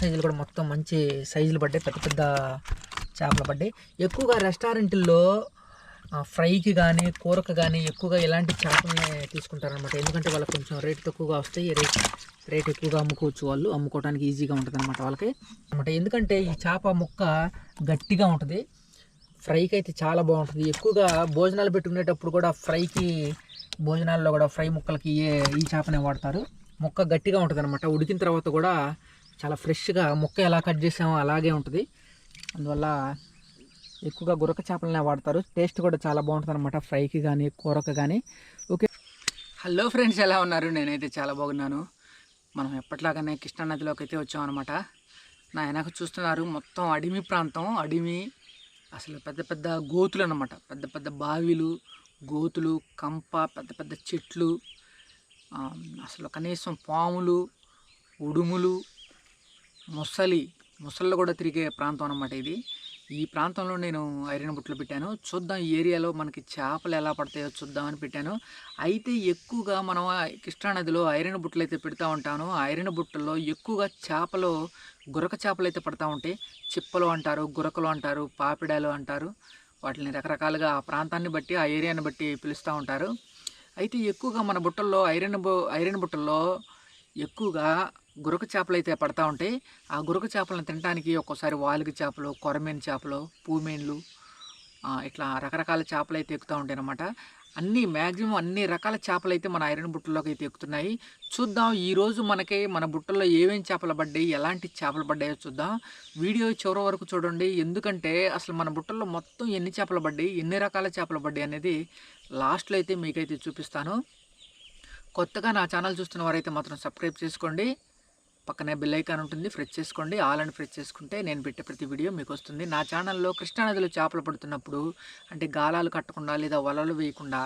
సైజులు కూడా మొత్తం మంచి సైజులు పడ్డాయి, పెద్ద పెద్ద చేపలు పడ్డాయి. ఎక్కువగా రెస్టారెంట్లో ఫ్రైకి కానీ కూరకు కానీ ఎక్కువగా ఇలాంటి చేపలనే తీసుకుంటారనమాట. ఎందుకంటే వాళ్ళకి కొంచెం రేట్ తక్కువగా వస్తాయి, రేట్ ఎక్కువగా అమ్ముకోవచ్చు, వాళ్ళు అమ్ముకోవడానికి ఈజీగా ఉంటుంది అనమాట వాళ్ళకి అనమాట. ఎందుకంటే ఈ చేప ముక్క గట్టిగా ఉంటుంది, ఫ్రైకి అయితే చాలా బాగుంటుంది. ఎక్కువగా భోజనాలు పెట్టుకునేటప్పుడు కూడా ఫ్రైకి, భోజనాల్లో కూడా ఫ్రై ముక్కలకి ఈ చేపనే వాడతారు. ముక్క గట్టిగా ఉంటుంది అనమాట. ఉడికిన తర్వాత కూడా చాలా ఫ్రెష్గా ముక్క ఎలా కట్ చేసామో అలాగే ఉంటుంది. అందువల్ల ఎక్కువగా గురక చేపలనే వాడతారు. టేస్ట్ కూడా చాలా బాగుంటుంది అనమాట, ఫ్రైకి కానీ కూరకు కానీ. ఓకే, హలో ఫ్రెండ్స్, ఎలా ఉన్నారు? నేనైతే చాలా బాగున్నాను. మనం ఎప్పటిలాగానే కృష్ణానదిలోకి అయితే వచ్చామన్నమాట. నా వెనక చూస్తున్నారు మొత్తం అడవి ప్రాంతం, అడవి అసలు పెద్ద పెద్ద గోతులు అన్నమాట. పెద్ద పెద్ద బావిలు, గోతులు, కంప, పెద్ద పెద్ద చెట్లు, అసలు కనీసం పాములు, ఉడుములు, ముసళ్ళు కూడా తిరిగే ప్రాంతం అన్నమాట ఇది. ఈ ప్రాంతంలో నేను ఐరన్ బుట్టలు పెట్టాను. చూద్దాం ఈ ఏరియాలో మనకి చేపలు ఎలా పడతాయో చూద్దామని పెట్టాను. అయితే ఎక్కువగా మనం కృష్ణానదిలో ఐరన్ బుట్టలు అయితే పెడతా ఉంటాను. ఐరన్ బుట్టల్లో ఎక్కువగా చేపలు, గురక చేపలు అయితే పడతా ఉంటాయి. చిప్పలు అంటారు, గురకలు అంటారు, పాపిడాలు అంటారు. వాటిని రకరకాలుగా ఆ ప్రాంతాన్ని బట్టి, ఆ ఏరియాని బట్టి పిలుస్తూ ఉంటారు. అయితే ఎక్కువగా మన బుట్టల్లో ఐరన్ బుట్టల్లో ఎక్కువగా గురక చేపలు అయితే పడతా ఉంటాయి. ఆ గురక చేపలను తినడానికి ఒక్కోసారి వాలుగ చేపలు, కొరమేను చేపలు, పూమేన్లు, ఇట్లా రకరకాల చేపలు అయితే ఎక్కుతూ ఉంటాయి అన్నమాట. మ్యాక్సిమం అన్ని రకాల చేపలు అయితే మన ఐరన్ బుట్టల్లోకి అయితే ఎక్కుతున్నాయి. చూద్దాం ఈరోజు మన బుట్టల్లో ఏమేమి చేపలు పడ్డాయి, ఎలాంటి చేపలు పడ్డాయో చూద్దాం. వీడియో చివరి వరకు చూడండి. ఎందుకంటే అసలు మన బుట్టల్లో మొత్తం ఎన్ని చేపలు పడ్డాయి, ఎన్ని రకాల చేపలు పడ్డాయి అనేది లాస్ట్లో అయితే మీకైతే చూపిస్తాను. కొత్తగా నా ఛానల్ చూస్తున్న వారైతే మాత్రం సబ్స్క్రైబ్ చేసుకోండి. పక్కనే బెల్ ఐకాన్ ఉంటుంది, ప్రెస్ చేసుకోండి. ఆల్ అని ప్రెస్ చేసుకుంటే నేను పెట్టే ప్రతి వీడియో మీకు వస్తుంది. నా ఛానల్లో కృష్ణానదిలో చేపలు పడుతున్నప్పుడు అంటే గాలాలు కట్టకుండా లేదా వలలు వేయకుండా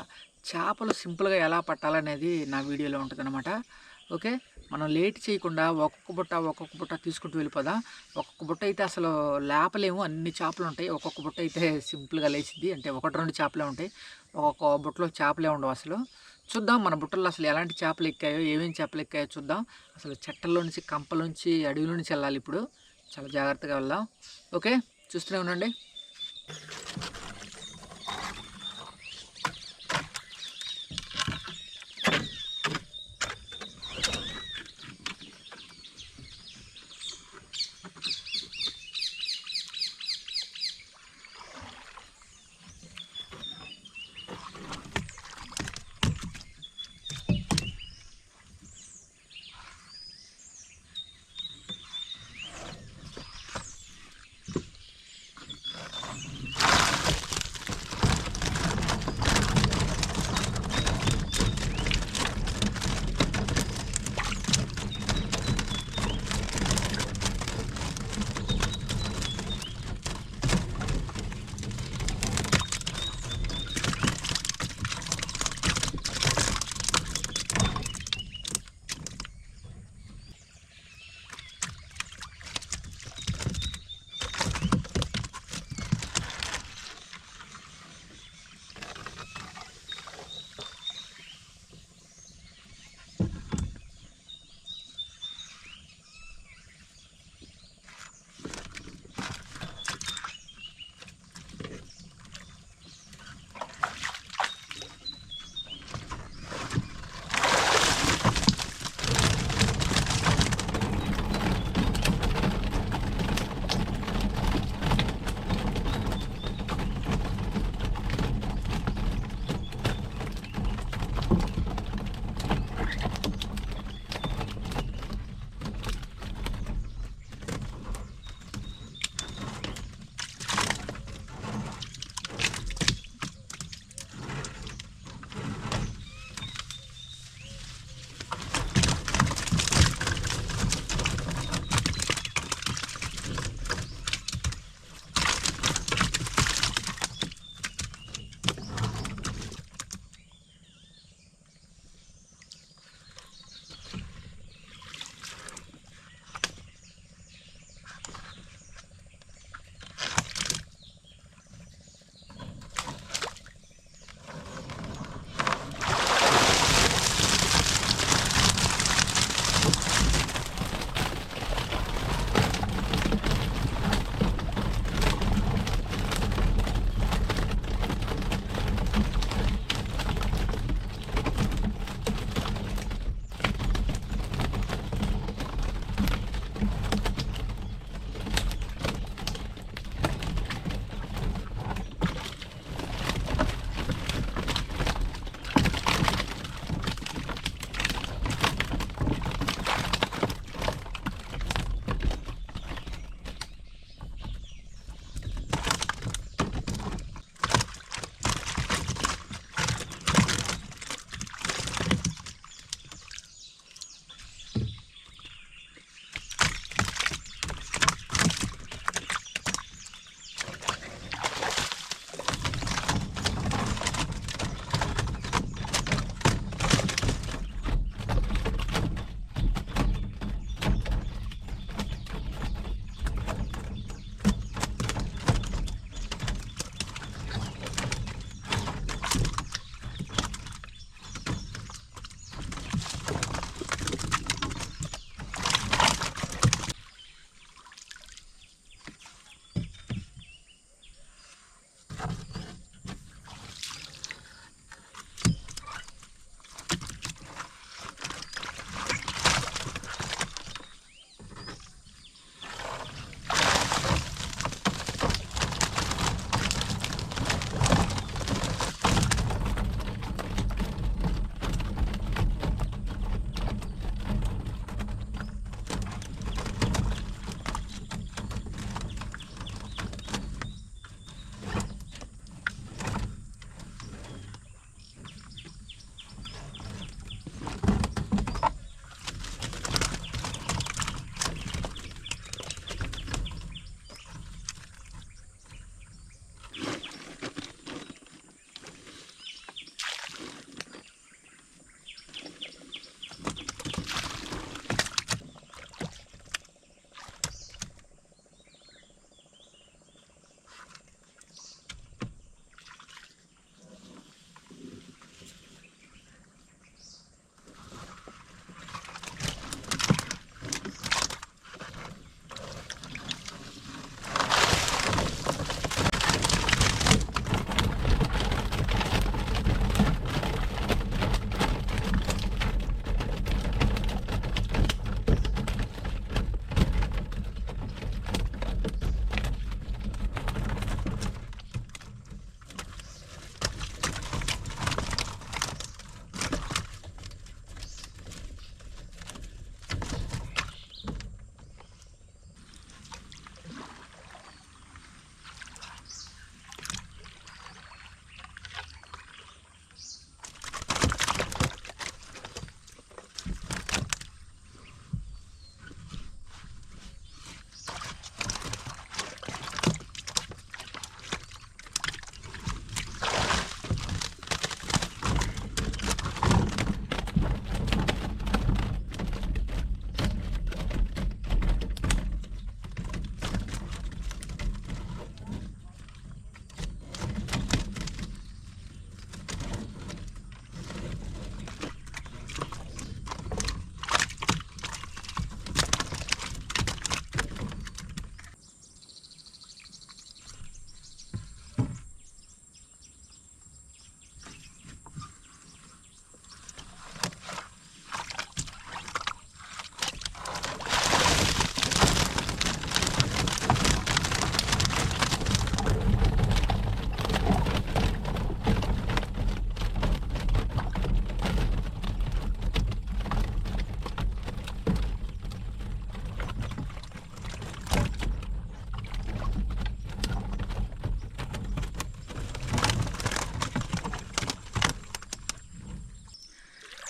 చేపలు సింపుల్గా ఎలా పట్టాలనేది నా వీడియోలో ఉంటుందన్నమాట. ఓకే, మనం లేట్ చేయకుండా ఒక్కొక్క బుట్ట తీసుకుంటూ వెళ్ళిపోదాం. ఒక్కొక్క బుట్ట అయితే అసలు లేపలేము, అన్ని చేపలు ఉంటాయి. ఒక్కొక్క బుట్ట అయితే సింపుల్గా లేచిద్ది, అంటే 1-2 చేపలే ఉంటాయి. ఒక్కొక్క బుట్టలో చేపలే ఉండవు అసలు. చూద్దాం మన బుట్టల్లో అసలు ఎలాంటి చేపలు ఎక్కాయో, ఏమేమి చేపలు ఎక్కాయో చూద్దాం. అసలు చెట్టల్లో నుంచి, కంపల నుంచి, అడవిలో నుంచి వెళ్ళాలి ఇప్పుడు. చాలా జాగ్రత్తగా వెళ్దాం. ఓకే, చూస్తూనే ఉండండి.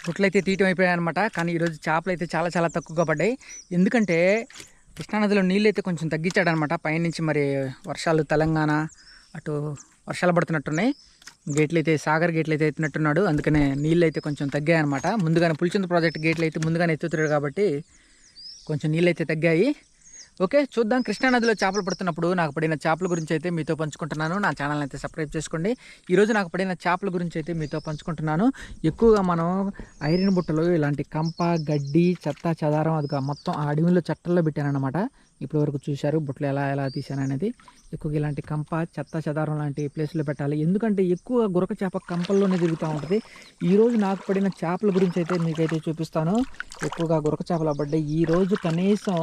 బుట్టలు అయితే తీయటం అయిపోయాయి అనమాట. కానీ ఈరోజు చేపలు అయితే చాలా చాలా తక్కువగా పడ్డాయి. ఎందుకంటే కృష్ణానదిలో నీళ్ళు అయితే కొంచెం తగ్గించాడనమాట పైనుంచి. మరి వర్షాలు తెలంగాణ అటు వర్షాలు పడుతున్నట్టున్నాయి. గేట్లు అయితే సాగర్ గేట్లు అయితే ఎత్తినట్టున్నాడు. అందుకనే నీళ్ళు అయితే కొంచెం తగ్గాయి అనమాట. ముందుగానే పులిచింత ప్రాజెక్ట్ గేట్లు అయితే ముందుగానే ఎత్తుతాడు కాబట్టి కొంచెం నీళ్ళు అయితే తగ్గాయి. ఓకే, చూద్దాం. కృష్ణానదిలో చేపలు పడుతున్నప్పుడు నాకు పడిన చేపల గురించి అయితే మీతో పంచుకుంటున్నాను. నా ఛానల్ అయితే సబ్స్క్రైబ్ చేసుకోండి. ఈరోజు నాకు పడిన చేపల గురించి అయితే మీతో పంచుకుంటున్నాను. ఎక్కువగా మనం ఐరన్ బుట్టలు ఇలాంటి కంప గడ్డి చెత్త చెదారం అది మొత్తం ఆ అడవిలో చట్టల్లో పెట్టానన్నమాట. ఇప్పటి వరకు చూశారు బుట్టలు ఎలా ఎలా తీశాను అనేది. ఎక్కువగా ఇలాంటి కంప చెత్త చెదారం లాంటి ప్లేస్లో పెట్టాలి. ఎందుకంటే ఎక్కువ గురక చేప కంపల్లోనే తిరుగుతూ ఉంటుంది. ఈరోజు నాకు పడిన చేపల గురించి అయితే మీకైతే చూపిస్తాను. ఎక్కువగా గురక చేపలు పడ్డాయి. ఈరోజు కనీసం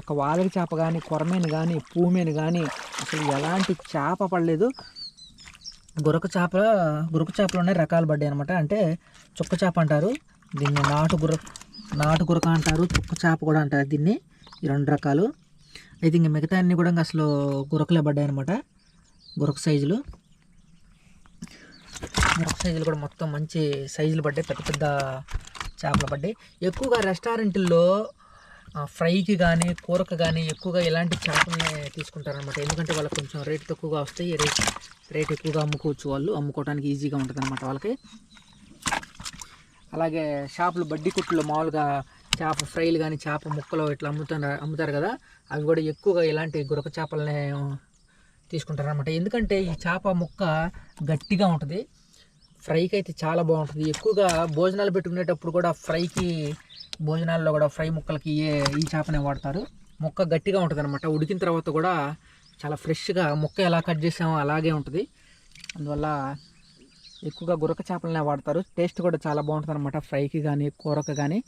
ఒక వాలకి చేప కానీ కొరమేను కానీ పూమేను కానీ అసలు ఎలాంటి చేప పడలేదు. గురక చేపలోనే రకాలు పడ్డాయి అనమాట. అంటే చుక్క చేప అంటారు దీన్ని, నాటు గురక అంటారు, చుక్క చేప కూడా అంటారు దీన్ని. ఈ రెండు రకాలు అయితే ఇంక మిగతా అన్నీ కూడా అసలు గురకలే పడ్డాయి అనమాట. గురక సైజులు కూడా మొత్తం మంచి సైజులు పడ్డాయి. పెద్ద పెద్ద చేపలు పడ్డాయి. ఎక్కువగా రెస్టారెంట్లో ఫ్రైకి కానీ కూరకు కానీ ఎక్కువగా ఇలాంటి చేపలని తీసుకుంటారనమాట. ఎందుకంటే వాళ్ళకి కొంచెం రేటు తక్కువగా వస్తాయి. రేట్ ఎక్కువగా అమ్ముకోవచ్చు, వాళ్ళు అమ్ముకోవడానికి ఈజీగా ఉంటుంది అనమాట వాళ్ళకి. అలాగే షాపులు బడ్డీ కుట్లు మామూలుగా చేప ఫ్రైలు కానీ చేప ముక్కలు ఇట్లా అమ్ముతారు కదా, అవి కూడా ఎక్కువగా ఇలాంటి గురక చేపలనే తీసుకుంటారు అనమాట. ఎందుకంటే ఈ చేప ముక్క గట్టిగా ఉంటుంది, ఫ్రైకి అయితే చాలా బాగుంటుంది. ఎక్కువగా భోజనాలు పెట్టుకునేటప్పుడు కూడా భోజనాల్లో కూడా ఫ్రై ముక్కలకి ఈ చేపనే వాడతారు. ముక్క గట్టిగా ఉంటుంది అనమాట. ఉడికిన తర్వాత కూడా చాలా ఫ్రెష్గా ముక్క ఎలా కట్ చేసామో అలాగే ఉంటుంది. అందువల్ల ఎక్కువగా గురక చేపలనే వాడతారు. టేస్ట్ కూడా చాలా బాగుంటుంది అనమాట, ఫ్రైకి కానీ కూరకు కానీ.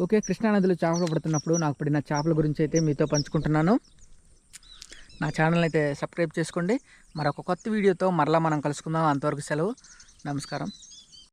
ఓకే, కృష్ణానదిలో చేపలు పడుతున్నప్పుడు నాకు పడిన చేపల గురించి అయితే మీతో పంచుకుంటున్నాను. నా ఛానల్ అయితే సబ్స్క్రైబ్ చేసుకోండి. మరొక కొత్త వీడియోతో మరలా మనం కలుసుకుందాం. అంతవరకు సెలవు, నమస్కారం.